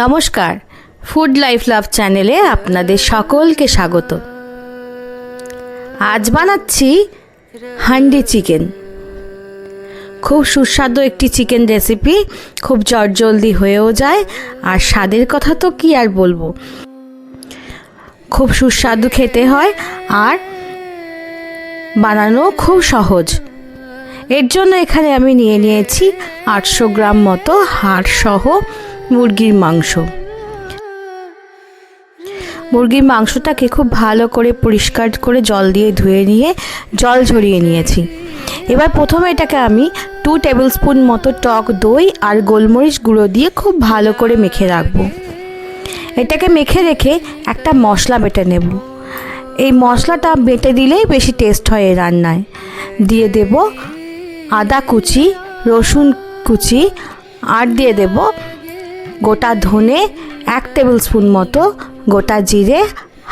নমস্কার, food life love চ্যানেলে আপনাদের সকলকে স্বাগত। আজ বানাচ্ছি হান্ডি চিকেন। খুব সুস্বাদু একটি চিকেন রেসিপি, খুব চটজলদি হয়েও যায়, আর স্বাদের কথা তো কি আর বলবো, খুব সুস্বাদু খেতে হয় আর বানানো খুব সহজ। এর জন্য এখানে আমি নিয়ে নিয়েছি 800 গ্রাম মতো হাড় সহ মুরগির মাংস। মুরগির মাংসটাকে খুব ভালো করে পরিষ্কার করে জল দিয়ে ধুয়ে নিয়ে জল ঝরিয়ে নিয়েছি। এবার প্রথমে এটাকে আমি 2 টেবিল স্পুন মতো টক দই আর গোলমরিচ গুঁড়ো দিয়ে খুব ভালো করে মেখে রাখবো। এটাকে মেখে রেখে একটা মশলা বেটে নেব। এই মশলাটা বেটে দিলেই বেশি টেস্ট হয় এই রান্নায়। দিয়ে দেব আদা কুচি, রসুন কুচি, আর দিয়ে দেব গোটা ধনে 1 টেবিল স্পুন মতো, গোটা জিরে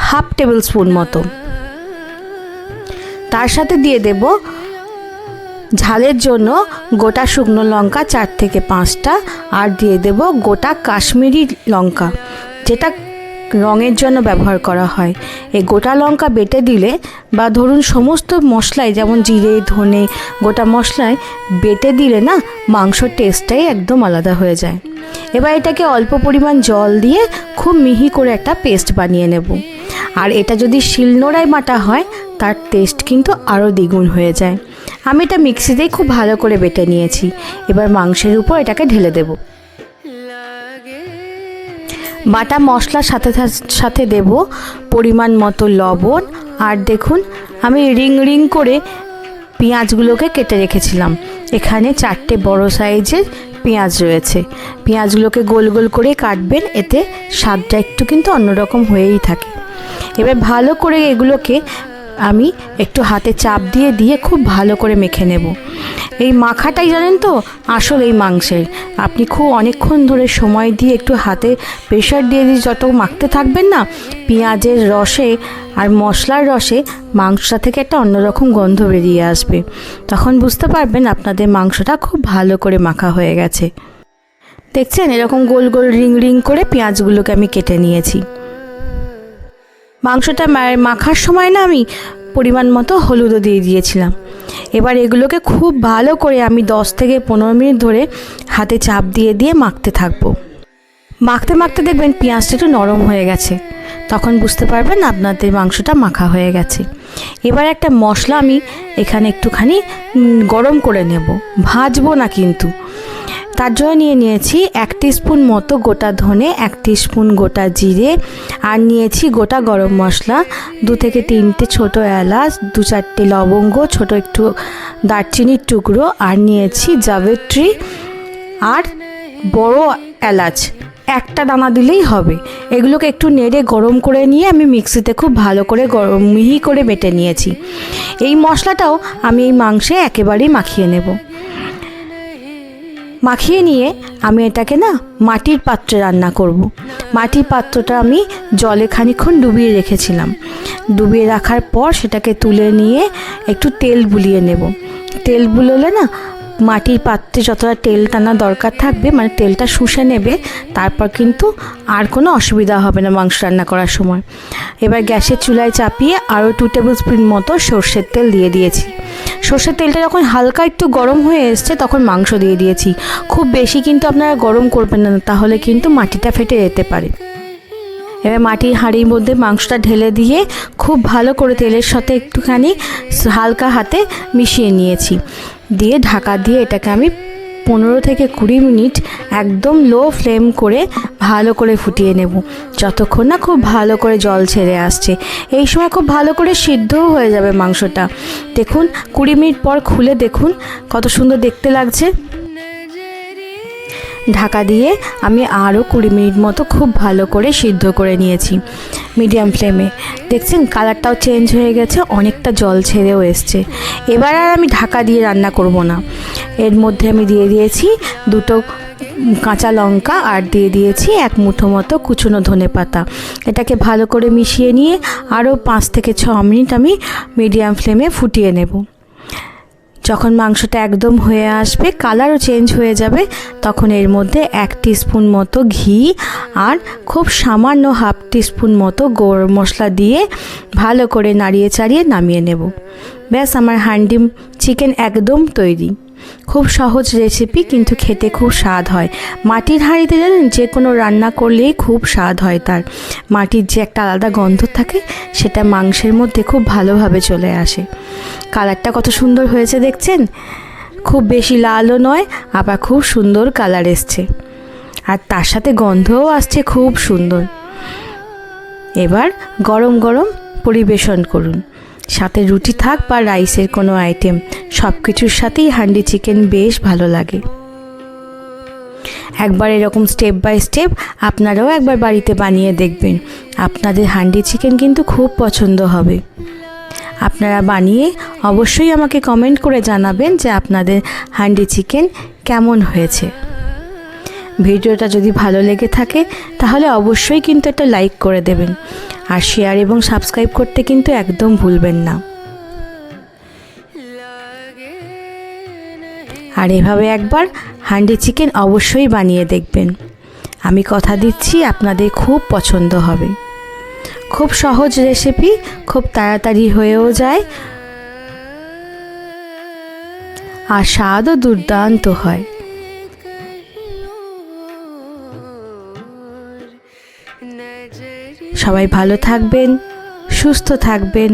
1/2 টেবিল স্পুন মতো। তার সাথে দিয়ে দেব ঝালের জন্য গোটা শুকনো লঙ্কা 4 থেকে 5টা, আর দিয়ে দেব গোটা কাশ্মীরি লঙ্কা, যেটা রঙের জন্য ব্যবহার করা হয়। এই গোটা লঙ্কা বেটে দিলে বা ধরুন সমস্ত মশলায় যেমন জিরে ধনে গোটা মশলায় বেটে দিলে না মাংসর টেস্টটাই একদম আলাদা হয়ে যায়। এবার এটাকে অল্প পরিমাণ জল দিয়ে খুব মিহি করে একটা পেস্ট বানিয়ে নেব। আর এটা যদি শিলনোড়ায় বাটা হয় তার টেস্ট কিন্তু আরও দ্বিগুণ হয়ে যায়। আমি এটা মিক্সিতেই খুব ভালো করে বেটে নিয়েছি। এবার মাংসের উপর এটাকে ঢেলে দেব। বাটা মশলার সাথে সাথে দেব পরিমাণ মতো লবণ। আর দেখুন আমি রিং রিং করে পেঁয়াজগুলোকে কেটে রেখেছিলাম। এখানে 4টে বড় সাইজের পেঁয়াজ রয়েছে। পেঁয়াজগুলোকে গোল গোল করে কাটবেন, এতে স্বাদটা একটু কিন্তু অন্যরকম হয়েই থাকে। এবার ভালো করে এগুলোকে আমি একটু হাতে চাপ দিয়ে দিয়ে খুব ভালো করে মেখে নেব। এই মাখাটাই জানেন তো আসল এই মাংসের। আপনি খুব অনেকক্ষণ ধরে সময় দিয়ে একটু হাতে প্রেশার দিয়ে দিয়ে যত মাখতে থাকবেন না, পেঁয়াজের রসে আর মশলার রসে মাংসটা থেকে একটা অন্যরকম গন্ধ বেরিয়ে আসবে। তখন বুঝতে পারবেন আপনাদের মাংসটা খুব ভালো করে মাখা হয়ে গেছে। দেখছেন এরকম গোল গোল রিং রিং করে পেঁয়াজগুলোকে আমি কেটে নিয়েছি। মাংসটা মাখার সময় না আমি পরিমাণ মতো হলুদও দিয়ে দিয়েছিলাম। এবার এগুলোকে খুব ভালো করে আমি 10 থেকে 15 মিনিট ধরে হাতে চাপ দিয়ে দিয়ে মাখতে থাকবো। মাখতে মাখতে দেখবেন পেঁয়াজটা একটু নরম হয়ে গেছে, তখন বুঝতে পারবেন আপনাদের মাংসটা মাখা হয়ে গেছে। এবার একটা মশলা আমি এখানে একটুখানি গরম করে নেব, ভাজবো না কিন্তু। তার জন্য নিয়ে নিয়েছি 1 টিস্পুন মতো গোটা ধনে, 1 টিস্পুন গোটা জিরে, আর নিয়েছি গোটা গরম মশলা, 2 থেকে 3টে ছোটো এলাচ, 2-4টে লবঙ্গ, ছোটো একটু দারচিনির টুকরো, আর নিয়েছি জাবিত্রি আর বড় এলাচ, একটা দানা দিলেই হবে। এগুলোকে একটু নেড়ে গরম করে নিয়ে আমি মিক্সিতে খুব ভালো করে মিহি করে বেটে নিয়েছি। এই মশলাটাও আমি এই মাংসে একেবারেই মাখিয়ে নেব। মাখিয়ে নিয়ে আমি এটাকে না মাটির পাত্রে রান্না করব। মাটির পাত্রটা আমি জলে খানিকক্ষণ ডুবিয়ে রেখেছিলাম। ডুবিয়ে রাখার পর সেটাকে তুলে নিয়ে একটু তেল বুলিয়ে নেব। তেল বুলোলে না মাটির পাত্রে যতটা তেল টানা দরকার থাকবে, মানে তেলটা শুষে নেবে, তারপর কিন্তু আর কোনো অসুবিধা হবে না মাংস রান্না করার সময়। এবার গ্যাসের চুলায় চাপিয়ে আরও 2 টেবিল স্পুন মতো সর্ষের তেল দিয়ে দিয়েছি। সর্ষের তেলটা যখন হালকা একটু গরম হয়ে এসছে তখন মাংস দিয়ে দিয়েছি। খুব বেশি কিন্তু আপনারা গরম করবেন না, তাহলে কিন্তু মাটিটা ফেটে যেতে পারে। এবার মাটির হাঁড়ির মধ্যে মাংসটা ঢেলে দিয়ে খুব ভালো করে তেলের সাথে একটুখানি হালকা হাতে মিশিয়ে নিয়েছি। দিয়ে ঢাকা দিয়ে এটাকে আমি 15 থেকে 20 মিনিট একদম লো ফ্লেম করে ভালো করে ফুটিয়ে নেব, যতক্ষণ না খুব ভালো করে জল ছেড়ে আসছে। এই সময় খুব ভালো করে সিদ্ধও হয়ে যাবে মাংসটা। দেখুন 20 মিনিট পর খুলে দেখুন কত সুন্দর দেখতে লাগছে। ঢাকা দিয়ে আমি আরও 20 মিনিট মতো খুব ভালো করে সিদ্ধ করে নিয়েছি মিডিয়াম ফ্লেমে। দেখছেন কালারটাও চেঞ্জ হয়ে গেছে, অনেকটা জল ছেড়েও এসছে। এবার আর আমি ঢাকা দিয়ে রান্না করব না। এর মধ্যে আমি দিয়ে দিয়েছি 2টো কাঁচা লঙ্কা, আর দিয়ে দিয়েছি 1 মুঠো মতো কুচনো ধনেপাতা। এটাকে ভালো করে মিশিয়ে নিয়ে আরও 5 থেকে 6 মিনিট আমি মিডিয়াম ফ্লেমে ফুটিয়ে নেব। যখন মাংসটা একদম হয়ে আসবে, কালারও চেঞ্জ হয়ে যাবে, তখন এর মধ্যে 1 টিস্পুন মতো ঘি আর খুব সামান্য হাফ টিস্পুন মতো গরম মশলা দিয়ে ভালো করে নাড়িয়ে চাড়িয়ে নামিয়ে নেব। ব্যাস, আমার হান্ডি চিকেন একদম তৈরি। খুব সহজ রেসিপি, কিন্তু খেতে খুব স্বাদ হয়। মাটির হাঁড়িতে জানেন যে কোনো রান্না করলেই খুব স্বাদ হয় তার। মাটির যে একটা আলাদা গন্ধ থাকে সেটা মাংসের মধ্যে খুব ভালোভাবে চলে আসে। কালারটা কত সুন্দর হয়েছে দেখছেন? খুব বেশি লালও নয়, আবার খুব সুন্দর কালার এসছে, আর তার সাথে গন্ধও আসছে খুব সুন্দর। এবার গরম গরম পরিবেশন করুন, সাথে রুটি থাক বা রাইসের কোনো আইটেম, সব কিছুর সাথেই হান্ডি চিকেন বেশ ভালো লাগে। একবার এরকম স্টেপ বাই স্টেপ আপনারাও একবার বাড়িতে বানিয়ে দেখবেন, আপনাদের হান্ডি চিকেন কিন্তু খুব পছন্দ হবে। আপনারা বানিয়ে অবশ্যই আমাকে কমেন্ট করে জানাবেন যে আপনাদের হান্ডি চিকেন কেমন হয়েছে। ভিডিওটা যদি ভালো লেগে থাকে তাহলে অবশ্যই কিন্তু একটা লাইক করে দেবেন, আর শেয়ার এবং সাবস্ক্রাইব করতে কিন্তু একদম ভুলবেন না। আর এভাবে একবার হান্ডি চিকেন অবশ্যই বানিয়ে দেখবেন, আমি কথা দিচ্ছি আপনাদের খুব পছন্দ হবে। খুব সহজ রেসিপি, খুব তাড়াতাড়ি হয়েও যায়, আর স্বাদও দুর্দান্ত হয়। সবাই ভালো থাকবেন, সুস্থ থাকবেন,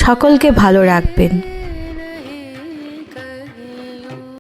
সকলকে ভালো রাখবেন।